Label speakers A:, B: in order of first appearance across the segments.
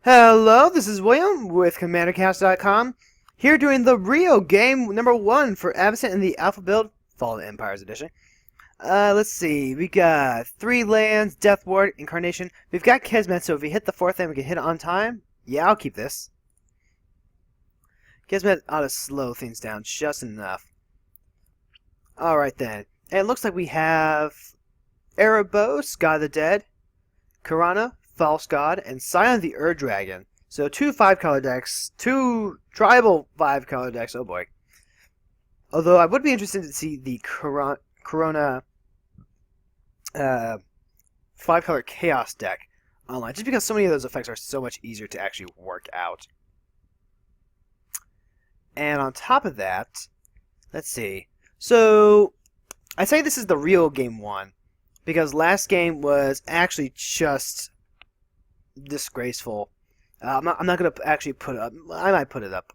A: Hello, this is William with CommanderCast.com, here doing the Rio game number 1 for Avacyn in the Alpha Build Fallen Empires Edition. Let's see, we got 3 lands, Death Ward, Incarnation. We've got Kismet, so if we hit the 4th land, we can hit it on time. Yeah, I'll keep this. Kismet ought to slow things down just enough. Alright then, and it looks like we have Erebos, God of the Dead, Karana, False God, and Scion the Ur-Dragon. So 2 5-color decks, 2 tribal 5-color decks, oh boy. Although I would be interested to see the Corona 5-color Chaos deck online, just because so many of those effects are so much easier to actually work out. And on top of that, let's see. So, I say this is the real game 1, because last game was actually just disgraceful. I'm not going to actually put it up. I might put it up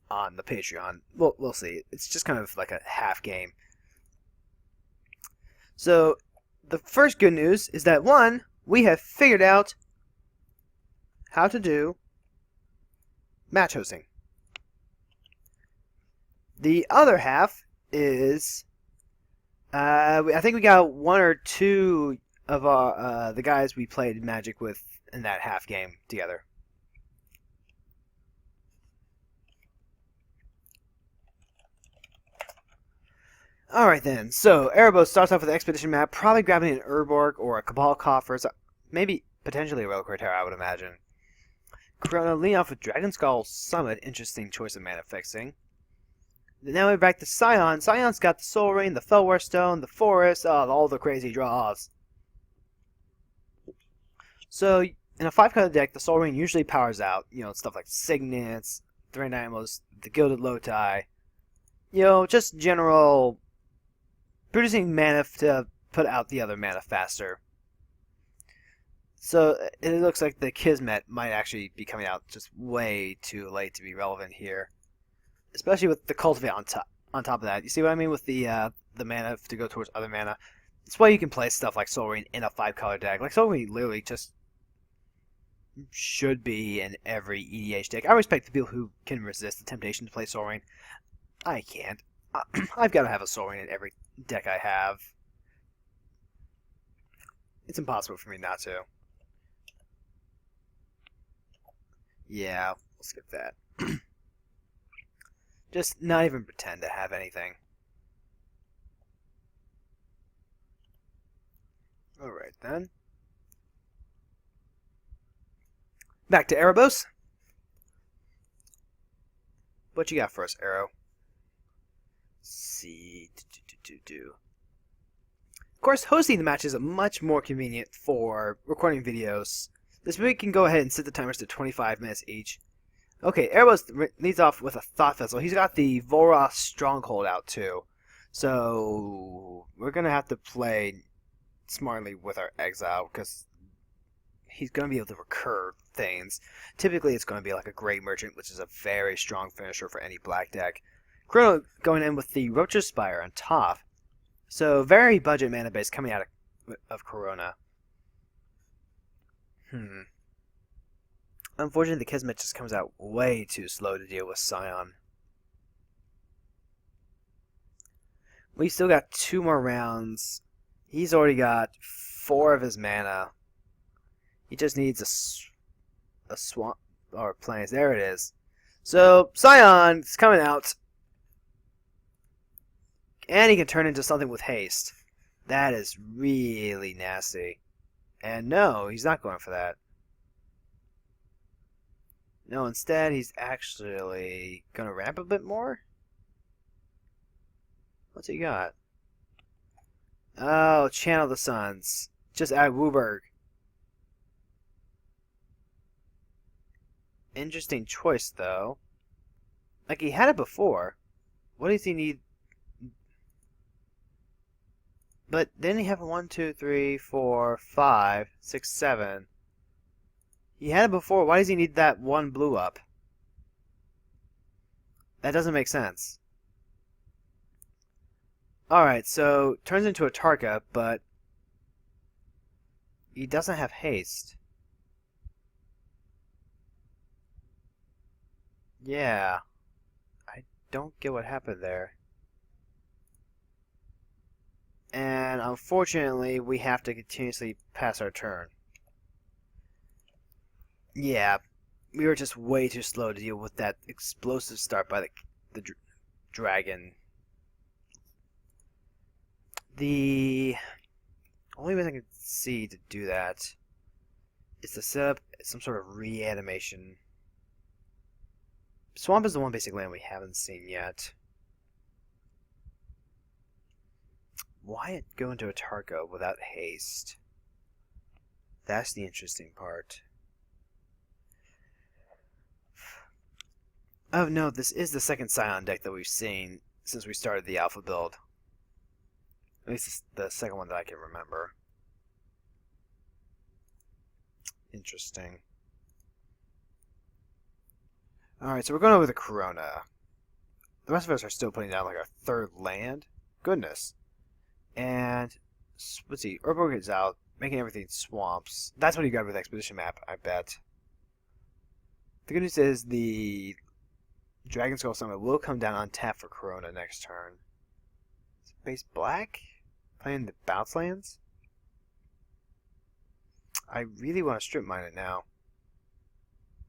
A: on the Patreon. We'll see. It's just kind of like a half game. So, the first good news is that, 1, we have figured out how to do match hosting. The other half is, I think we got 1 or 2 of our the guys we played Magic with in that half game together. Alright then, so Erebos starts off with an Expedition map, probably grabbing an Urborg or a Cabal Coffers, maybe potentially a Reliquary Tower, I would imagine. Corona lean off with Dragon Skull Summit, interesting choice of mana fixing. Now we're back to Scion. Scion's got the Soul Ring, the Fellwar Stone, the Forest, all the crazy draws. So, in a 5-color deck, the Soul Ring usually powers out, stuff like Signets, Threat Dynamos, the Gilded Lowtie. Just general producing mana to put out the other mana faster. So, it looks like the Kismet might actually be coming out just way too late to be relevant here. Especially with the Cultivate on top of that. You see what I mean with the mana to go towards other mana? That's why you can play stuff like Soul Ring in a 5-color deck. Like, Soul Ring literally just should be in every EDH deck. I respect the people who can resist the temptation to play Soul Ring. I can't. I've got to have a Soul Ring in every deck I have. It's impossible for me not to. Yeah, we'll skip that. Just not even pretend to have anything. Alright then. Back to Erebos. What you got for us, Arrow? See. Of course, hosting the match is much more convenient for recording videos. This way we can go ahead and set the timers to 25 minutes each. Okay, Erebos leads off with a Thought Vessel. He's got the Voros Stronghold out too. So, we're going to have to play smartly with our Exile, because he's going to be able to recur things. Typically, it's going to be like a Great Merchant, which is a very strong finisher for any black deck. Chrono going in with the Roach's Spire on top. So, very budget mana base coming out of Corona. Unfortunately, the Kismet just comes out way too slow to deal with Scion. We still got 2 more rounds. He's already got 4 of his mana. He just needs a swamp or plains. There it is. So Scion's coming out, and he can turn into something with haste. That is really nasty. And no, he's not going for that. No, instead, he's actually going to ramp a bit more? What's he got? Oh, Channel the Suns. Just add Wooburg. Interesting choice, though. Like, he had it before. What does he need? But didn't he have a 1, 2, 3, 4, 5, 6, 7? He had it before. Why does he need that 1 blue up? That doesn't make sense. Alright, so turns into a Tarka, but he doesn't have haste. Yeah. I don't get what happened there. And unfortunately, we have to continuously pass our turn. Yeah, we were just way too slow to deal with that explosive start by the dragon. The only way I can see to do that is to set up some sort of reanimation. Swamp is the one basic land we haven't seen yet. Why go into a Tarko without haste? That's the interesting part. Oh no, this is the second Scion deck that we've seen since we started the alpha build. At least the second one that I can remember. Interesting. Alright, so we're going over the Corona. The rest of us are still putting down like our third land. Goodness. And, let's see, Urborg is out, making everything swamps. That's what he got with the Expedition map, I bet. The good news is the Dragon Skull Summit will come down untapped for Corona next turn. Is it base black? Playing the bounce lands? I really want to strip mine it now.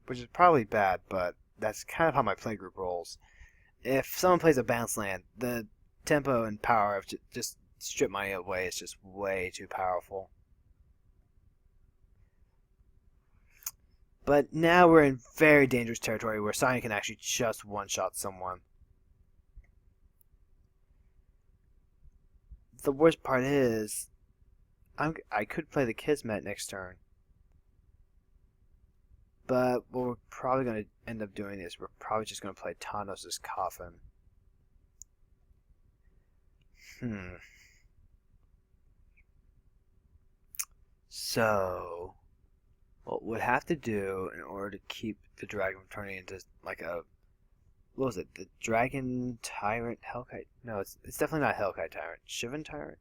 A: Which is probably bad, but that's kind of how my playgroup rolls. If someone plays a bounce land, the tempo and power of just strip mining away is just way too powerful. But now we're in very dangerous territory where Scion can actually just one-shot someone. The worst part is, I could play the Kismet next turn. But what we're probably going to end up doing is we're probably just going to play Tanos' Coffin. So, what we'd have to do in order to keep the dragon from turning into like a, what was it? The Dragon Tyrant Hellkite? No, it's definitely not Hellkite Tyrant. Shivan Tyrant?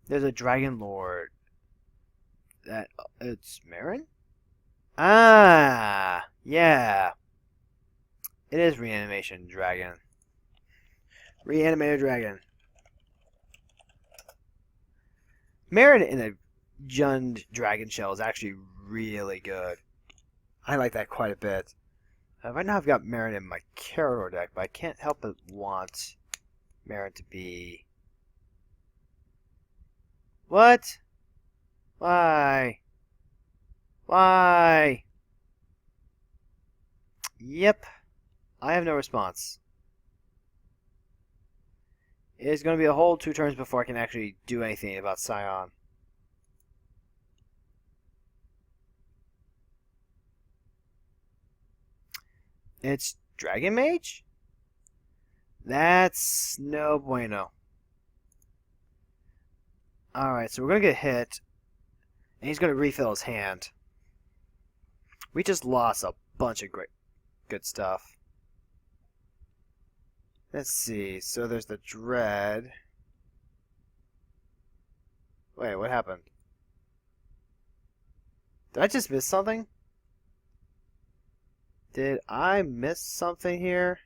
A: There's a Dragon Lord. That it's Marin? Ah, yeah. It is Reanimation Dragon. Reanimated Dragon. Marin in a Jund Dragon Shell is actually really good. I like that quite a bit. Right now I've got Marin in my Carador deck, but I can't help but want Marin to be... What? Why? Why? Yep. I have no response. It's going to be a whole 2 turns before I can actually do anything about Scion. It's Dragon Mage? That's no bueno. Alright, so we're going to get hit. And he's going to refill his hand. We just lost a bunch of good stuff. Let's see. So there's the Dread. Wait, what happened? Did I just miss something? Did I miss something here?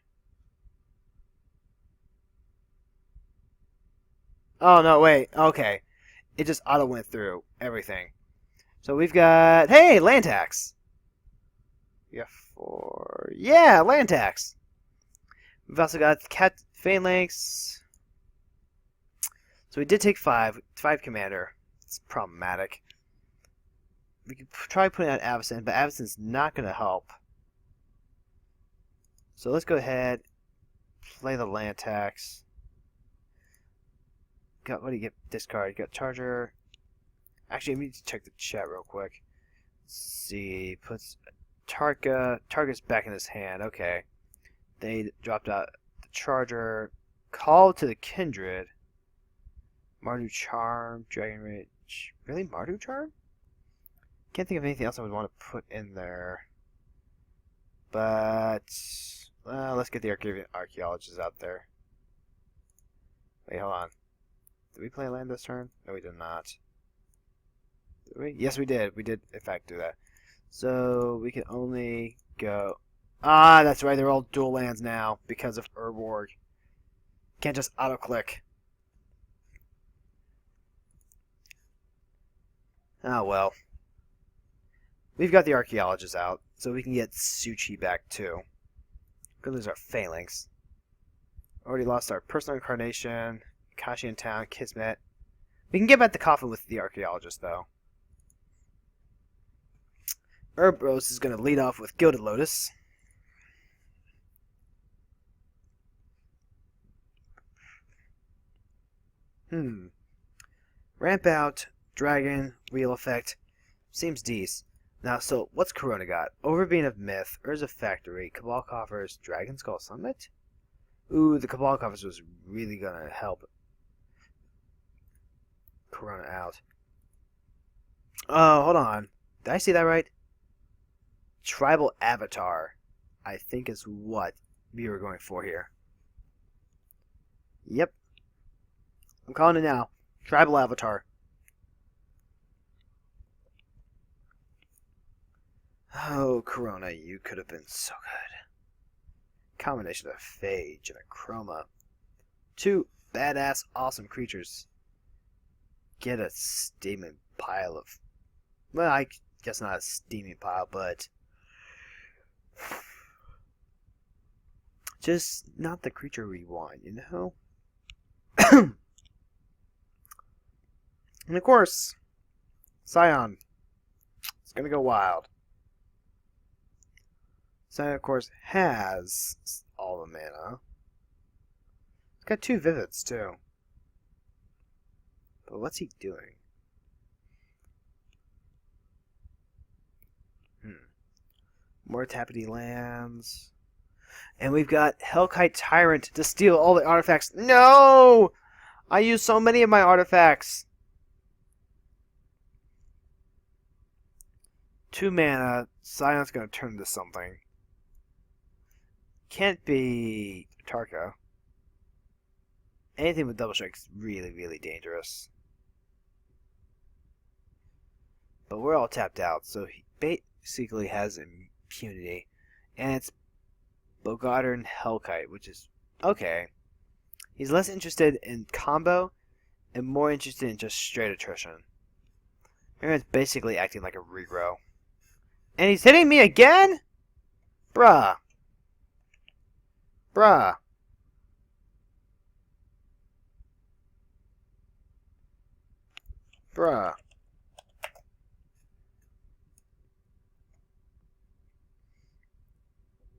A: Oh, no, wait. Okay. It just auto went through everything. So we've got... Hey, land tax! We got 4... Yeah, land tax! We've also got Cat Phalanx. So we did take 5 commander. It's problematic. We could try putting out Avacyn, but Avacyn's not going to help. So let's go ahead, play the land tax. What do you get? Discard. You got Charger. Actually, I need to check the chat real quick. Let's see. Puts Targa's back in his hand. Okay. They dropped out the Charger. Call to the Kindred. Mardu Charm. Dragon Rage. Really? Mardu Charm? Can't think of anything else I would want to put in there. But... well, let's get the archaeologists out there. Wait, hold on. Did we play land this turn? No, we did not. Did we? Yes, we did. We did, in fact, do that. So, we can only go... Ah, that's right. They're all dual lands now because of Urborg. Can't just auto-click. Oh, well. We've got the Archaeologist out, so we can get Suchi back, too. We're gonna lose our Phalanx. Already lost our Personal Incarnation, Kashi in Town, Kismet. We can get back the Coffin with the Archaeologist, though. Urbros is going to lead off with Gilded Lotus. Ramp out, Dragon, Wheel Effect. Seems decent. Now, so, what's Corona got? Overbeing of Myth, Urza Factory, Cabal Coffers, Dragon Skull Summit? Ooh, the Cabal Coffers was really gonna help Corona out. Oh, hold on. Did I see that right? Tribal Avatar, I think is what we were going for here. Yep. I'm calling it now. Tribal Avatar. Oh, Corona, you could have been so good. Combination of Phage and a Chroma. Two badass, awesome creatures. Get a steaming pile of... Well, I guess not a steaming pile, but... just not the creature we want, you know? And of course, Scion. It's gonna go wild. Scion, of course, has all the mana. It's got 2 Vivids, too. But what's he doing? More Tappity lands. And we've got Hellkite Tyrant to steal all the artifacts. No! I used so many of my artifacts. 2 mana. Sion's going to turn into something. Can't be Tarka. Anything with Double Strike's really, really dangerous. But we're all tapped out, so he basically has impunity. And it's Bogarter and Hellkite, which is okay. He's less interested in combo and more interested in just straight attrition. Aaron's basically acting like a regrow. And he's hitting me again? Bruh. Bruh. Bruh.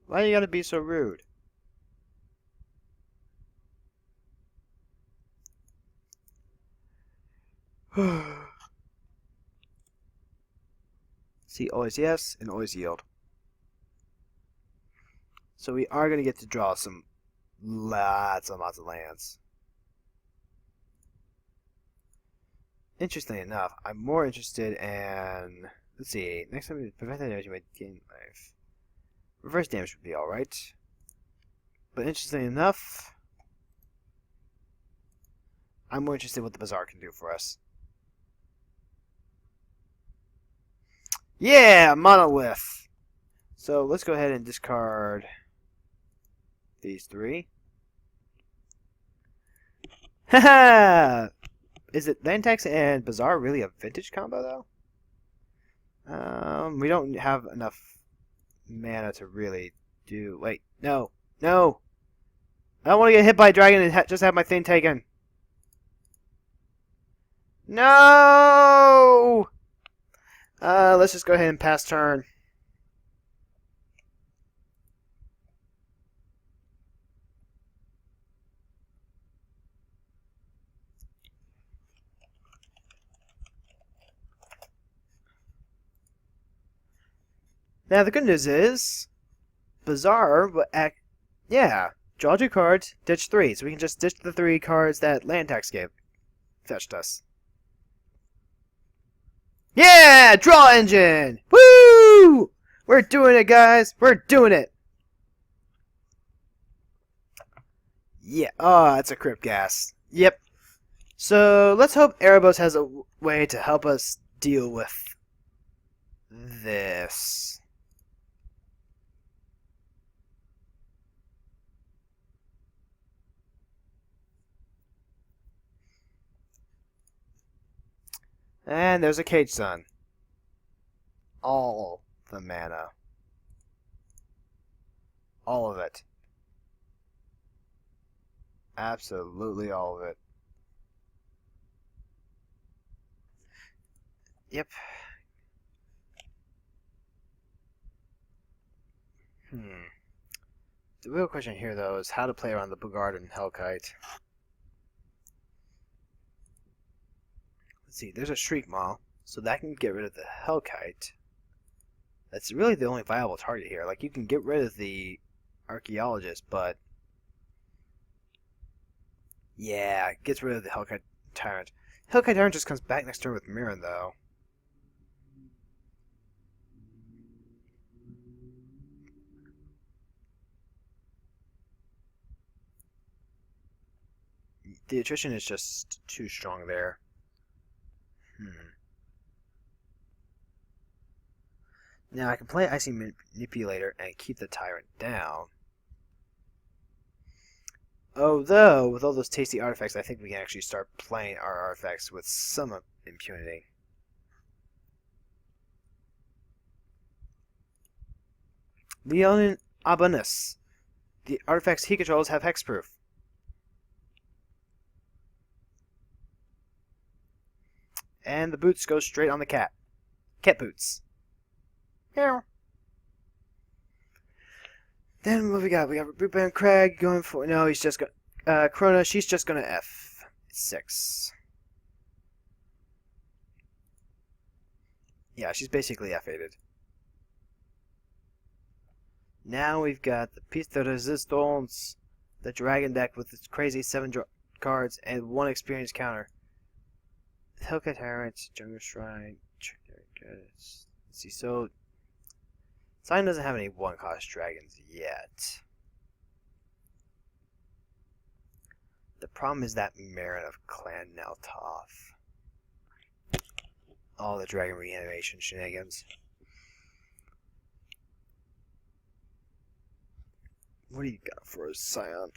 A: Why you gotta be so rude? See, always yes, and always yield. So we are going to get to draw some lots and lots of lands. Interestingly enough, I'm more interested in... Let's see, next time we prevent that damage, you might gain life. Reverse damage would be alright. But interestingly enough, I'm more interested in what the Bazaar can do for us. Yeah, Monolith! So let's go ahead and discard these 3. Haha! Is it Lantax and Bazaar really a vintage combo, though? We don't have enough mana to really do... Wait, no. No! I don't want to get hit by a dragon and just have my thing taken. No! Let's just go ahead and pass turn. Now, the good news is, Bazaar will act... Yeah, draw 2 cards, ditch 3. So we can just ditch the 3 cards that Lantax fetched us. Yeah! Draw engine! Woo! We're doing it, guys! We're doing it! Yeah. Oh, that's a Crypt Gas. Yep. So, let's hope Erebos has a way to help us deal with this. And there's a Cage Sun. All the mana. All of it. Absolutely all of it. Yep. The real question here, though, is how to play around the Bogard and Hellkite. Let's see, there's a Shriek Maw, so that can get rid of the Hellkite. That's really the only viable target here. Like, you can get rid of the Archaeologist, but... yeah, it gets rid of the Hellkite Tyrant. Hellkite Tyrant just comes back next turn with Mirren, though. The attrition is just too strong there. Now I can play Icy Manipulator and keep the Tyrant down. Although, with all those tasty artifacts, I think we can actually start playing our artifacts with some impunity. Leonin Abanus. The artifacts he controls have hexproof. And the boots go straight on the cat. Cat boots. Yeah. Then what we got? We got Bootband Craig going for... no, he's just going... Krona, she's just going to F6. Yeah, she's basically F8'd. Now we've got the Piece de Resistance, the Dragon deck with its crazy 7 cards and 1 experience counter. Hellkite Tyrant, Jungle Shrine... let's see, so... Sion doesn't have any 1-cost dragons yet. The problem is that Marin of Clan Neltoff. All the dragon reanimation shenanigans. What do you got for us, Sion?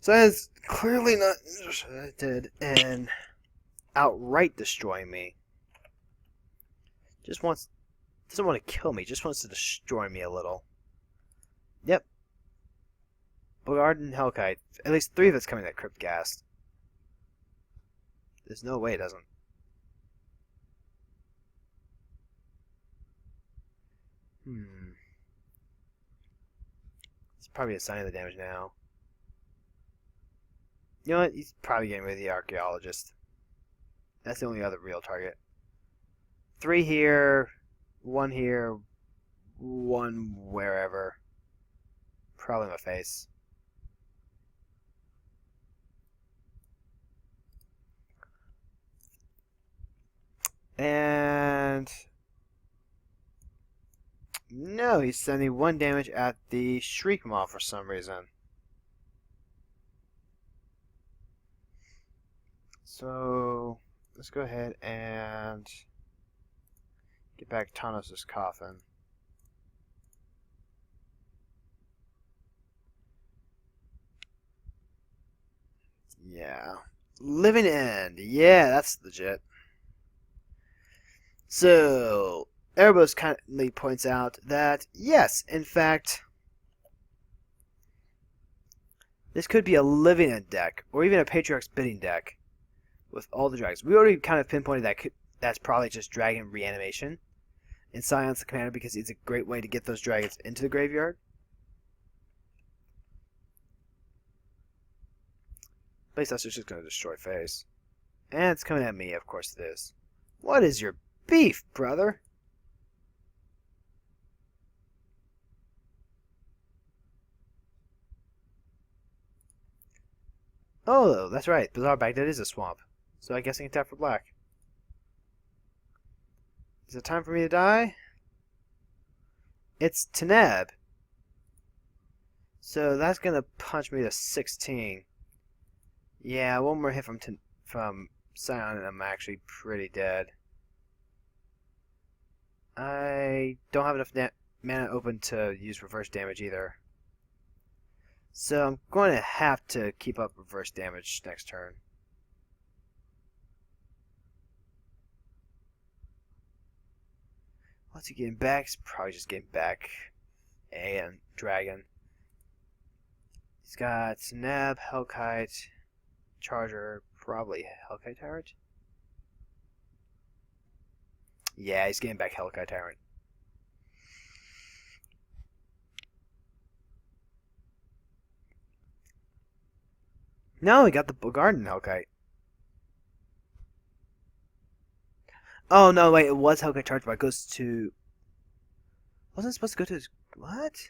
A: Sion's clearly not interested in outright destroying me. Just wants... doesn't want to kill me, just wants to destroy me a little. Yep. Bogard and Hellkite. At least 3 of it's coming at Cryptghast. There's no way it doesn't. It's probably a sign of the damage now. You know what? He's probably getting rid of the Archaeologist. That's the only other real target. 3 here, 1 here, 1 wherever. Probably my face. And... no, he's sending 1 damage at the Shriek Maw for some reason. So, let's go ahead and get back Tanos' Coffin. Yeah. Living End. Yeah, that's legit. So, Erebos kindly points out that, yes, in fact, this could be a Living End deck, or even a Patriarch's Bidding deck, with all the dragons. We already kind of pinpointed that that's probably just dragon reanimation. And Sion's the commander because it's a great way to get those dragons into the graveyard. At least that's just going to destroy face. And it's coming at me, of course it is. What is your beef, brother? Oh, that's right. Bizarre Baghdad is a swamp. So I guess I can tap for black. Is it time for me to die? It's Teneb. So that's going to punch me to 16. Yeah, 1 more hit from Sion and I'm actually pretty dead. I don't have enough mana open to use reverse damage either. So I'm going to have to keep up reverse damage next turn. What's he getting back? He's probably just getting back and Dragon. He's got Nab, Hellkite, Charger, probably Hellkite Tyrant. Yeah, he's getting back Hellkite Tyrant. No, he got the Garden Hellkite. Oh, no, wait, it was Hellkite Charge, but it goes to... Wasn't it supposed to go to his... What?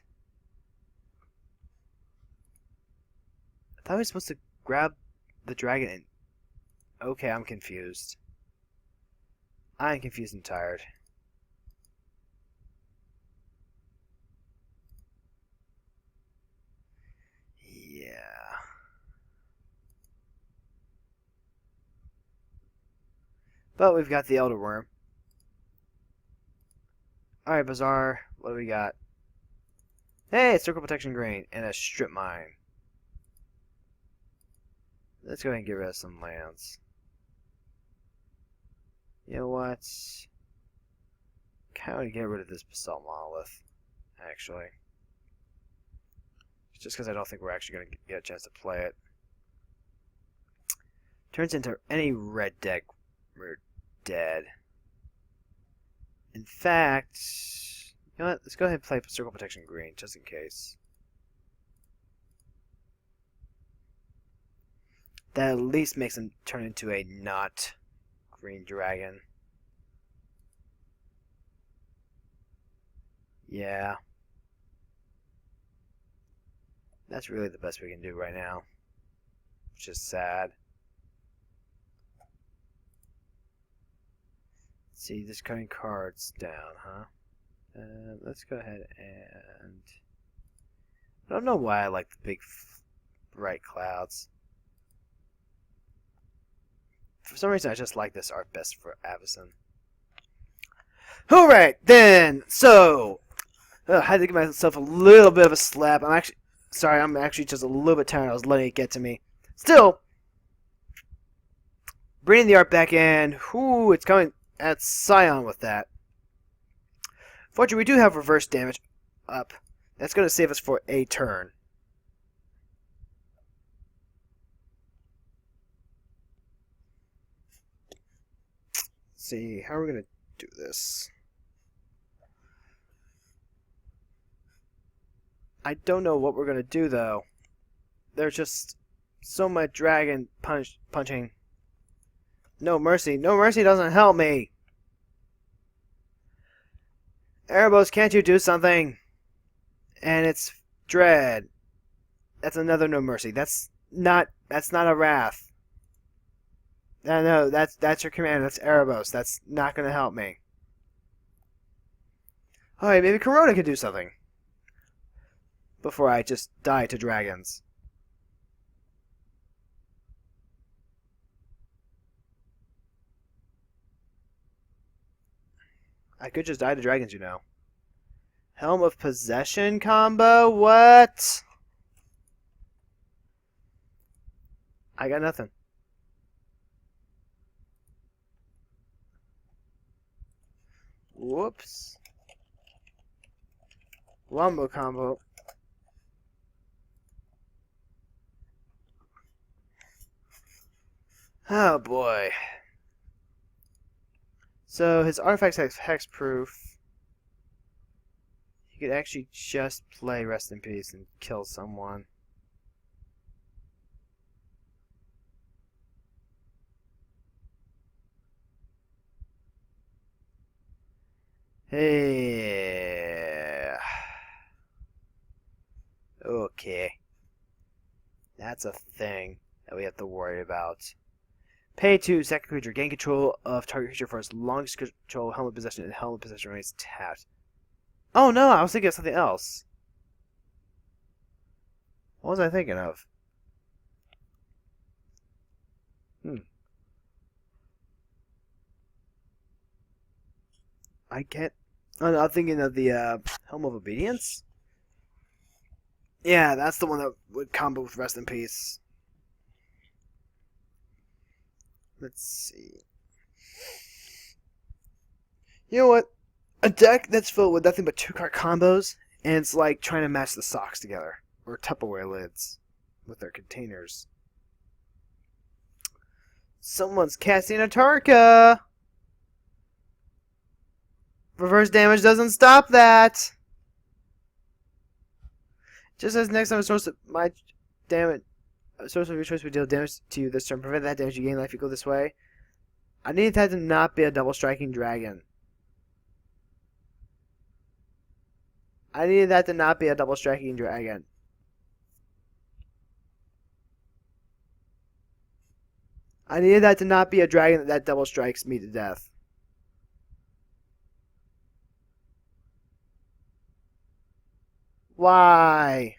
A: I thought he was supposed to grab the dragon and... Okay, I'm confused. I'm confused and tired. Yeah. But we've got the Elder Worm. Alright, Bazaar. What do we got? Hey, Circle Protection Grain and a Strip Mine. Let's go ahead and get rid of some lands. You know what? Kind of get rid of this Basalt Monolith, actually. Just because I don't think we're actually going to get a chance to play it. Turns into any red deck, we're dead. In fact, you know what? Let's go ahead and play Circle Protection Green, just in case. That at least makes him turn into a not green dragon. Yeah. That's really the best we can do right now. Which is sad. Let's see, just cutting cards down, huh? Let's go ahead and... I don't know why I like the big, bright clouds. For some reason, I just like this art best for Avacyn. Alright, then! So, I had to give myself a little bit of a slap. I'm actually just a little bit tired. I was letting it get to me. Still, bringing the art back in. Whoo, it's coming at Scion with that. Fortunately, we do have reverse damage up. That's going to save us for a turn. Let's see, how are we going to do this? I don't know what we're going to do, though. There's just so much dragon punching. No mercy. No mercy doesn't help me. Erebos, can't you do something? And it's Dread. That's another no mercy. That's not a wrath. No, that's your command. That's Erebos. That's not going to help me. Alright, maybe Corona can do something. Before I just die to dragons. I could just die to dragons, you know. Helm of Possession combo? What? I got nothing. Whoops. Wombo combo. Oh boy. So his artifacts have hexproof. He could actually just play Rest in Peace and kill someone. Hey. Okay. That's a thing that we have to worry about. Pay 2, second creature, gain control of target creature for as long as control Helm of Possession, and Helm of Possession remains tapped. Oh no, I was thinking of something else. What was I thinking of? I can't... Oh, no, I'm thinking of the Helm of Obedience? Yeah, that's the one that would combo with Rest in Peace. Let's see. You know what? A deck that's filled with nothing but 2-card combos, and it's like trying to match the socks together. Or Tupperware lids with their containers. Someone's casting a Tarka! Reverse damage doesn't stop that! Just as next time a source of my damage, a source of your choice would deal damage to you this turn. Prevent that damage, you gain life equal this way. I need that to not be a double striking dragon. I needed that to not be a double striking dragon. I needed that to not be a dragon that double strikes me to death. Why?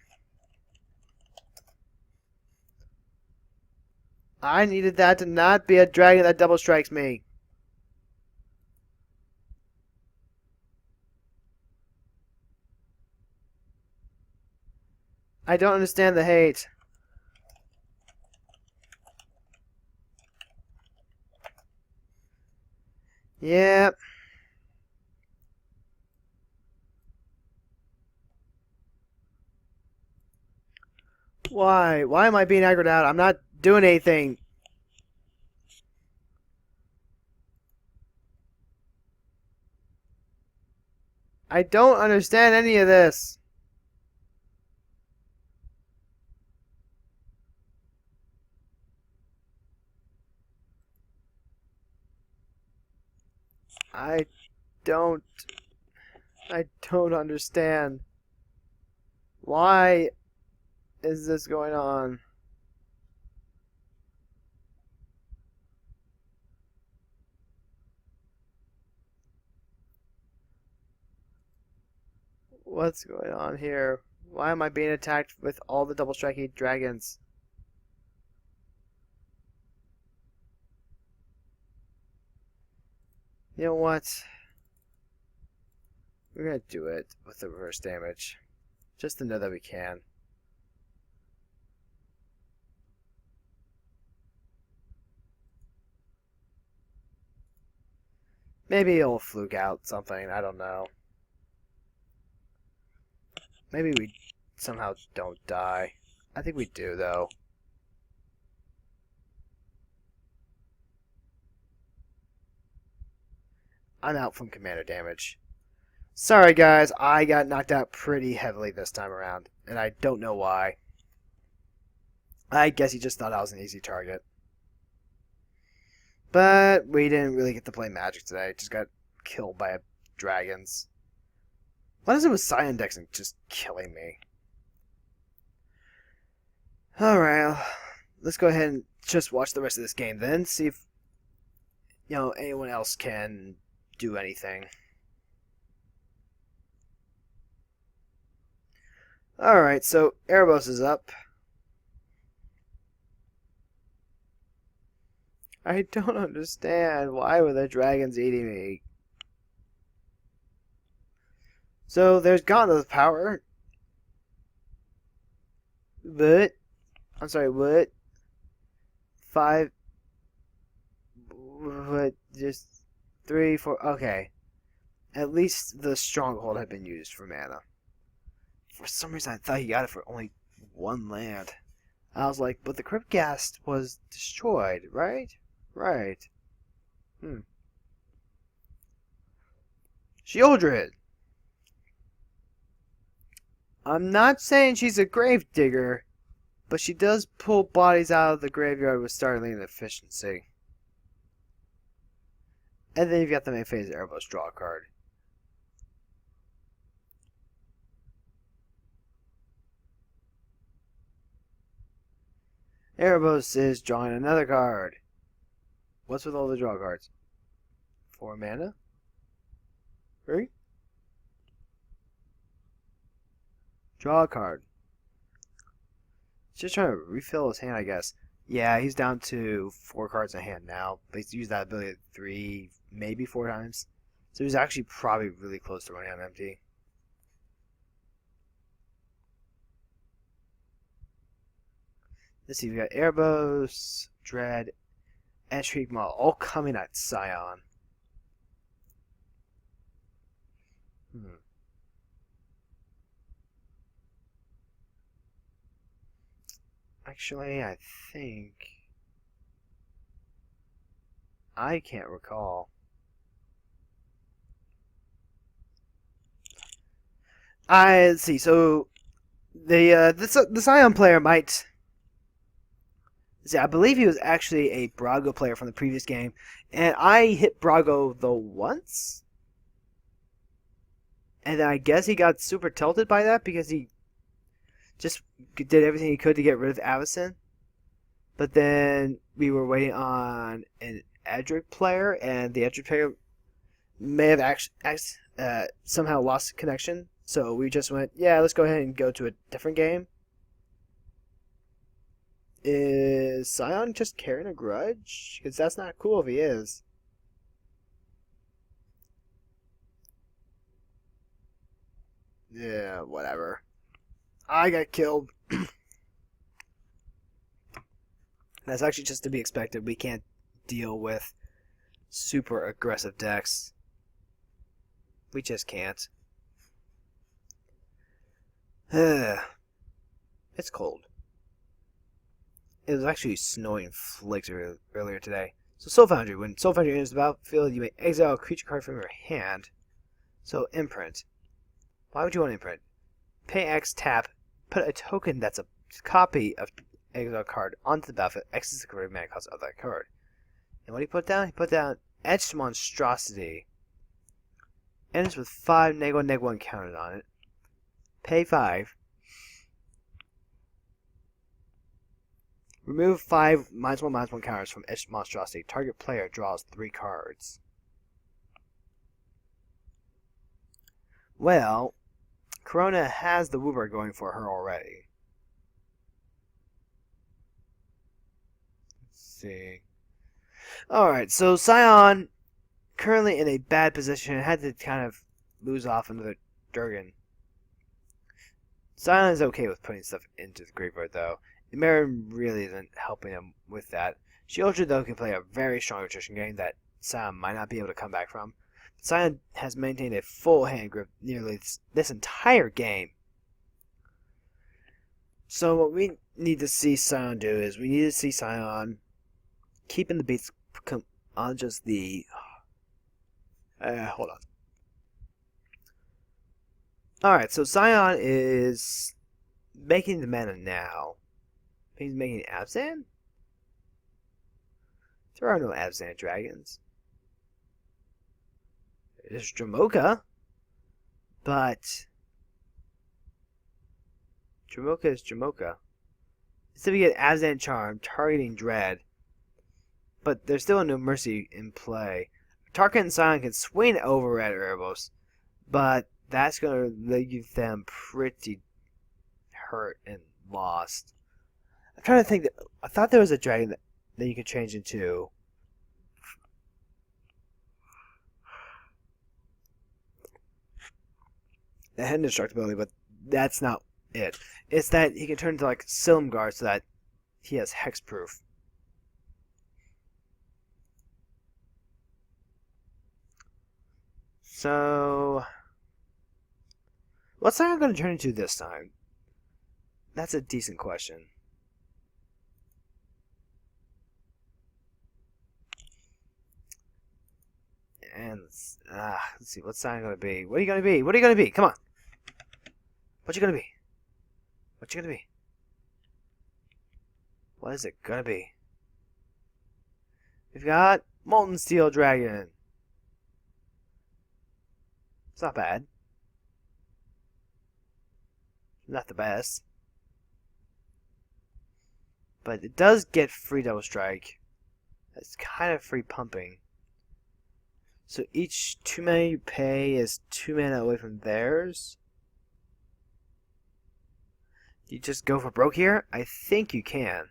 A: I needed that to not be a dragon that double strikes me. I don't understand the hate. Yep. Why? Why am I being aggroed out? I'm not doing anything. I don't understand any of this. I don't understand. Why is this going on? What's going on here? Why am I being attacked with all the double striking dragons? You know what? We're gonna do it with the reverse damage. Just to know that we can. Maybe it'll fluke out something, I don't know. Maybe we somehow don't die. I think we do, though. I'm out from commander damage. Sorry, guys, I got knocked out pretty heavily this time around, and I don't know why. I guess he just thought I was an easy target. But we didn't really get to play Magic today. Just got killed by dragons. What is it with Scion decks and just killing me? Alright, let's go ahead and just watch the rest of this game then. See if, anyone else can do anything. Alright, so Erebos is up. I don't understand. Why were the dragons eating me? So there's Gauntlet of Power. But, I'm sorry, what? 5. What? Just 3, 4. Okay. At least the Stronghold had been used for mana. For some reason, I thought he got it for only 1 land. I was like, but the Cryptghast was destroyed, right? Right. Shieldred. I'm not saying she's a grave digger, but she does pull bodies out of the graveyard with startling efficiency. And then you've got the main phase Erebos draw a card. Erebos is drawing another card. What's with all the draw cards? 4 mana? 3? Draw a card. He's just trying to refill his hand, I guess. Yeah, he's down to 4 cards in hand now. But he's used that ability 3, maybe 4 times. So he's actually probably really close to running on empty. Let's see, we got Erebos, Dread, and Shriekmaw all coming at Scion. Actually, I think I can't recall. Let's see. So the Scion player might. See, I believe he was actually a Brago player from the previous game, and I hit Brago the once, and I guess he got super tilted by that because he just did everything he could to get rid of Avacyn. But then we were waiting on an Edric player, and the Edric player may have somehow lost connection. So we just went, yeah, let's go ahead and go to a different game. Is Scion just carrying a grudge? Because that's not cool if he is. Yeah, whatever. I got killed. That's actually just to be expected. We can't deal with super aggressive decks. We just can't. It's cold. It was actually snowing flakes earlier today. So Soul Foundry. When Soul Foundry enters the battlefield, you may exile a creature card from your hand. So Imprint. Why would you want Imprint? Pay X, tap, put a token that's a copy of exile card onto the battlefield. X is the converted mana cost of that card. And what do you put down? He put down Etched Monstrosity. Enters with 5 -1/-1 counted on it. Pay 5. Remove 5 -1/-1 counters from Etched Monstrosity. Target player draws 3 cards. Well, Corona has the Wooper going for her already. Let's see. Alright, so Scion, currently in a bad position, had to kind of lose off another Durgan. Scion is okay with putting stuff into the graveyard, though. Marin really isn't helping him with that. Shieldred, though, can play a very strong attrition game that Scion might not be able to come back from. Scion has maintained a full hand grip nearly this entire game. So what we need to see Scion do is we need to see Scion keeping the beats on just the... hold on. Alright, so Scion is making the mana now. He's making Avacyn? There are no Avacyn dragons. There's Dramoka, but Dramoka is Dramoka. Instead we get Avacyn Charm targeting Dread, but there's still no Mercy in play. Tarkin and Scion can swing over at Erebos, but that's going to leave them pretty hurt and lost. I'm trying to think. I thought there was a dragon that you could change into. That had indestructibility, but that's not it. It's that he can turn into like Silumgar so that he has hexproof. So, what's Scion going to turn into this time? That's a decent question. And let's see, what's Scion going to be? What are you going to be? What are you going to be? Come on. What you going to be? What you going to be? What is it going to be? We've got Molten Steel Dragon. It's not bad. Not the best. But it does get free Double Strike. That's kind of free pumping. So each 2 mana you pay is 2 mana away from theirs. You just go for broke here? I think you can.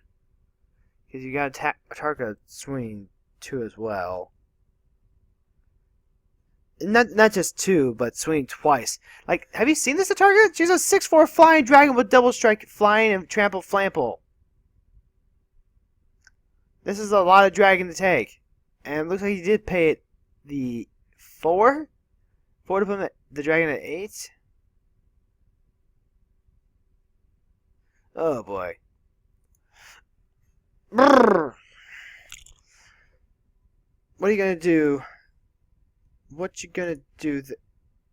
A: Because you got to target swing 2 as well. Not just 2, but swing twice. Like, have you seen this target? She's a 6/4 flying dragon with double strike, flying, and trample flample. This is a lot of dragon to take. And it looks like he did pay it the 4 4 to put the dragon at 8? Oh boy. Brrr. What are you gonna do? What you gonna do?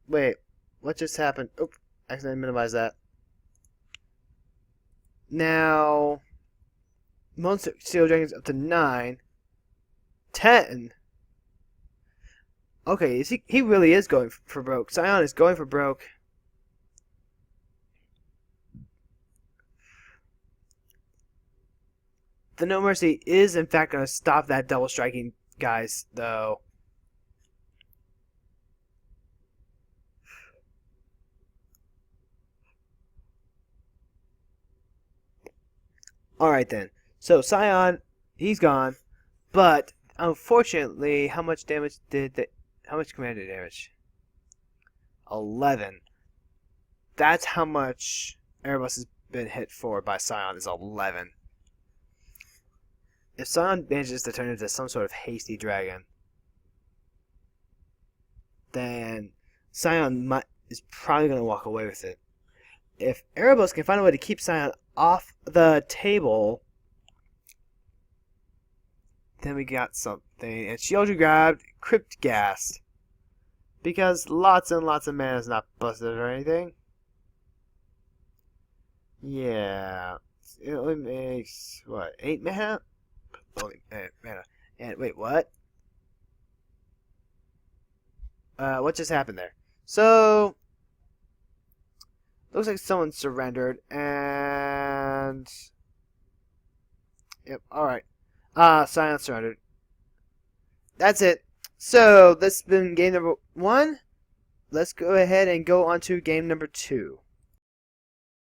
A: Wait, what just happened? Oh, I accidentally minimize that. Now, Monster Steel Dragons up to 9. 10. Okay, he really is going for broke. Scion is going for broke. The No Mercy is, in fact, going to stop that double striking, guys, though. Alright then. So, Scion, he's gone. But, unfortunately, how much damage did they... How much commander damage? 11. That's how much Erebus has been hit for by Scion, is 11. If Scion manages to turn into some sort of hasty dragon, then Scion is probably going to walk away with it. If Erebus can find a way to keep Scion off the table, then we got something. And she also grabbed Crypt Ghast, because lots and lots of mana is not busted or anything. Yeah. It only makes, what, 8 mana? Only 8 mana. And, wait, what? What just happened there? So, looks like someone surrendered, and... Yep, alright. Scion surrendered. That's it. So, this has been game number 1. Let's go ahead and go on to game number 2.